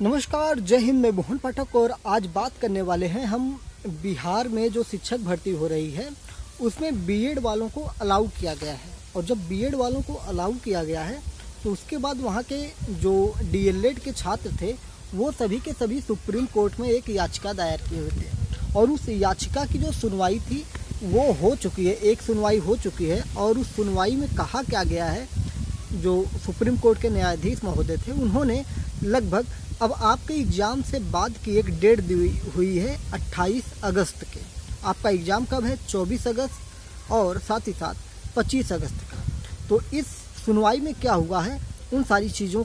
नमस्कार, जय हिंद। मैं मोहन पाठक और आज बात करने वाले हैं हम बिहार में जो शिक्षक भर्ती हो रही है उसमें बीएड वालों को अलाउ किया गया है। और जब बीएड वालों को अलाउ किया गया है तो उसके बाद वहाँ के जो डीएलएड के छात्र थे वो सभी के सभी सुप्रीम कोर्ट में एक याचिका दायर किए हुए थे और उस याचिका की जो सुनवाई थी वो हो चुकी है। एक सुनवाई हो चुकी है और उस सुनवाई में कहा क्या गया है, जो सुप्रीम कोर्ट के न्यायाधीश महोदय थे उन्होंने लगभग अब आपके एग्ज़ाम से बाद की एक डेट दी हुई है 28 अगस्त के। आपका एग्ज़ाम कब है? 24 अगस्त और साथ ही साथ 25 अगस्त का। तो इस सुनवाई में क्या हुआ है उन सारी चीज़ों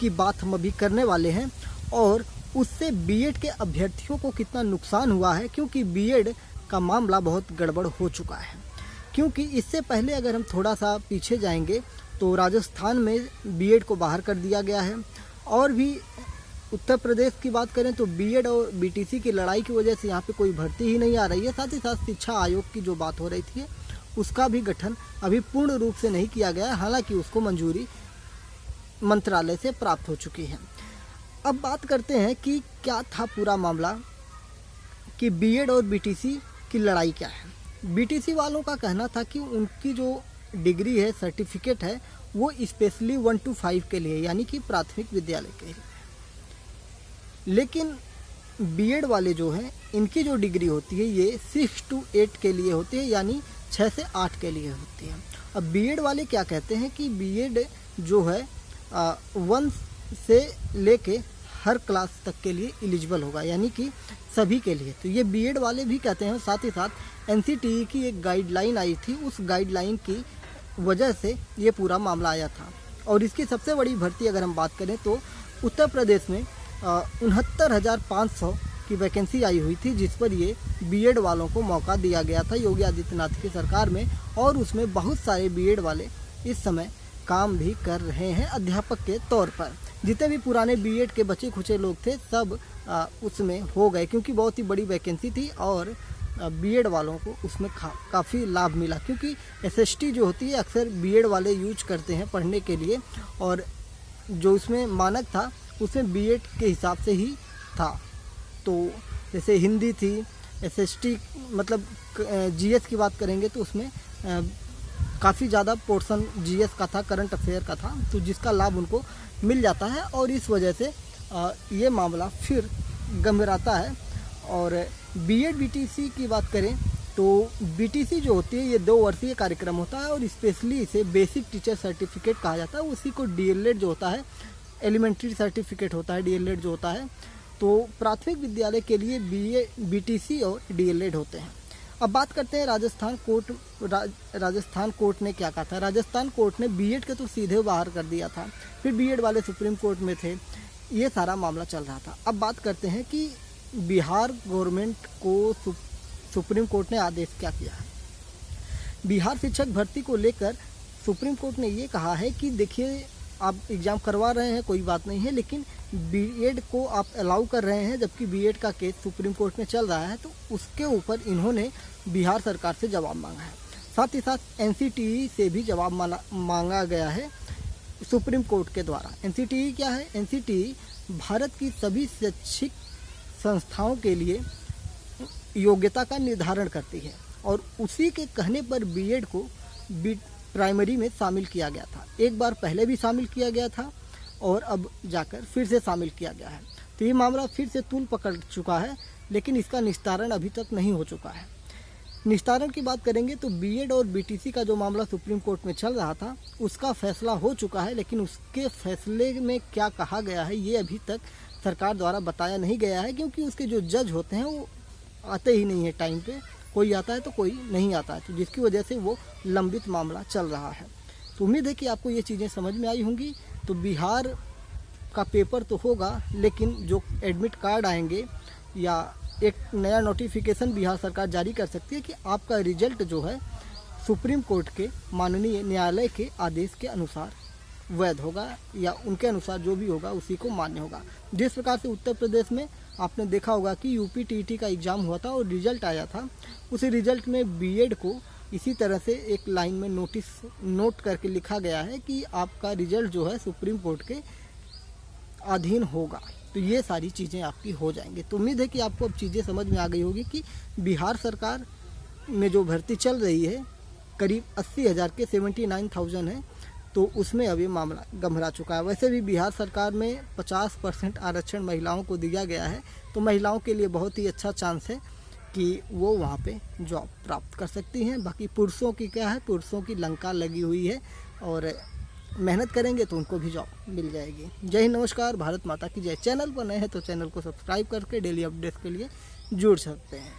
की बात हम अभी करने वाले हैं और उससे बीएड के अभ्यर्थियों को कितना नुकसान हुआ है, क्योंकि बीएड का मामला बहुत गड़बड़ हो चुका है। क्योंकि इससे पहले अगर हम थोड़ा सा पीछे जाएंगे तो राजस्थान में बीएड को बाहर कर दिया गया है और भी उत्तर प्रदेश की बात करें तो बीएड और बीटीसी की लड़ाई की वजह से यहाँ पे कोई भर्ती ही नहीं आ रही है। साथ ही साथ शिक्षा आयोग की जो बात हो रही थी उसका भी गठन अभी पूर्ण रूप से नहीं किया गया है, हालांकि उसको मंजूरी मंत्रालय से प्राप्त हो चुकी है। अब बात करते हैं कि क्या था पूरा मामला, कि बीएड और बीटीसी की लड़ाई क्या है। बीटीसी वालों का कहना था कि उनकी जो डिग्री है, सर्टिफिकेट है, वो स्पेशली 1 to 5 के लिए यानी कि प्राथमिक विद्यालय के लिए। लेकिन बीएड वाले जो हैं इनकी जो डिग्री होती है ये 6 to 8 के लिए होती है, यानी 6 से 8 के लिए होती है। अब बीएड वाले क्या कहते हैं कि बीएड जो है 1 से लेके हर क्लास तक के लिए एलिजिबल होगा, यानी कि सभी के लिए। तो ये बीएड वाले भी कहते हैं। साथ ही साथ एनसीटीई की एक गाइडलाइन आई थी, उस गाइडलाइन की वजह से ये पूरा मामला आया था। और इसकी सबसे बड़ी भर्ती अगर हम बात करें तो उत्तर प्रदेश में 69,500 की वैकेंसी आई हुई थी, जिस पर ये बीएड वालों को मौका दिया गया था योगी आदित्यनाथ की सरकार में। और उसमें बहुत सारे बीएड वाले इस समय काम भी कर रहे हैं अध्यापक के तौर पर। जितने भी पुराने बीएड के बचे खुचे लोग थे सब उसमें हो गए, क्योंकि बहुत ही बड़ी वैकेंसी थी और बीएड वालों को उसमें काफ़ी लाभ मिला। क्योंकि एसएसटी जो होती है अक्सर बीएड वाले यूज करते हैं पढ़ने के लिए, और जो उसमें मानक था उसमें बीएड के हिसाब से ही था। तो जैसे हिंदी थी, एसएसटी मतलब जीएस की बात करेंगे तो उसमें काफ़ी ज़्यादा पोर्शन जीएस का था, करंट अफेयर का था, तो जिसका लाभ उनको मिल जाता है। और इस वजह से ये मामला फिर गंभीराता है। और बीएड बीटीसी की बात करें तो बीटीसी जो होती है ये 2 वर्षीय कार्यक्रम होता है और स्पेशली इसे बेसिक टीचर सर्टिफिकेट कहा जाता है। उसी को डीएलएड जो होता है, एलिमेंट्री सर्टिफिकेट होता है, डीएलएड जो होता है। तो प्राथमिक विद्यालय के लिए बीटीसी और डीएलएड होते हैं। अब बात करते हैं राजस्थान कोर्ट ने क्या कहा था। राजस्थान कोर्ट ने बीएड के तो सीधे बाहर कर दिया था, फिर बीएड वाले सुप्रीम कोर्ट में थे, ये सारा मामला चल रहा था। अब बात करते हैं कि बिहार गवर्नमेंट को सुप्रीम कोर्ट ने आदेश क्या किया है। बिहार शिक्षक भर्ती को लेकर सुप्रीम कोर्ट ने ये कहा है कि देखिए, आप एग्ज़ाम करवा रहे हैं कोई बात नहीं है, लेकिन बीएड को आप अलाउ कर रहे हैं, जबकि बीएड का केस सुप्रीम कोर्ट में चल रहा है। तो उसके ऊपर इन्होंने बिहार सरकार से जवाब मांगा है। साथ ही साथ एनसीटीई से भी जवाब मांगा गया है सुप्रीम कोर्ट के द्वारा। एनसीटीई क्या है? एनसीटीई भारत की सभी शैक्षिक संस्थाओं के लिए योग्यता का निर्धारण करती है और उसी के कहने पर बीएड को प्राइमरी में शामिल किया गया था। एक बार पहले भी शामिल किया गया था और अब जाकर फिर से शामिल किया गया है। तो ये मामला फिर से तूल पकड़ चुका है, लेकिन इसका निस्तारण अभी तक नहीं हो चुका है। निस्तारण की बात करेंगे तो बीएड और बीटीसी का जो मामला सुप्रीम कोर्ट में चल रहा था उसका फैसला हो चुका है, लेकिन उसके फैसले में क्या कहा गया है ये अभी तक सरकार द्वारा बताया नहीं गया है, क्योंकि उसके जो जज होते हैं वो आते ही नहीं है टाइम पे। कोई आता है तो कोई नहीं आता है, तो जिसकी वजह से वो लंबित मामला चल रहा है। तो उम्मीद है कि आपको ये चीज़ें समझ में आई होंगी। तो बिहार का पेपर तो होगा, लेकिन जो एडमिट कार्ड आएंगे या एक नया नोटिफिकेशन बिहार सरकार जारी कर सकती है कि आपका रिजल्ट जो है सुप्रीम कोर्ट के माननीय न्यायालय के आदेश के अनुसार वैध होगा, या उनके अनुसार जो भी होगा उसी को मान्य होगा। जिस प्रकार से उत्तर प्रदेश में आपने देखा होगा कि यूपीटीटी का एग्ज़ाम हुआ था और रिजल्ट आया था, उसी रिजल्ट में बीएड को इसी तरह से एक लाइन में नोट करके लिखा गया है कि आपका रिजल्ट जो है सुप्रीम कोर्ट के अधीन होगा तो ये सारी चीज़ें आपकी हो जाएंगी। तो उम्मीद है कि आपको अब चीज़ें समझ में आ गई होगी कि बिहार सरकार में जो भर्ती चल रही है करीब 80,000 के 79,000 है, तो उसमें अब ये मामला गंभीरा चुका है। वैसे भी बिहार सरकार में 50% आरक्षण महिलाओं को दिया गया है, तो महिलाओं के लिए बहुत ही अच्छा चांस है कि वो वहाँ पे जॉब प्राप्त कर सकती हैं। बाकी पुरुषों की क्या है, पुरुषों की लंका लगी हुई है और मेहनत करेंगे तो उनको भी जॉब मिल जाएगी। जय हिंद, नमस्कार, भारत माता की जय। चैनल पर नए हैं तो चैनल को सब्सक्राइब करके डेली अपडेट्स के लिए जुड़ सकते हैं।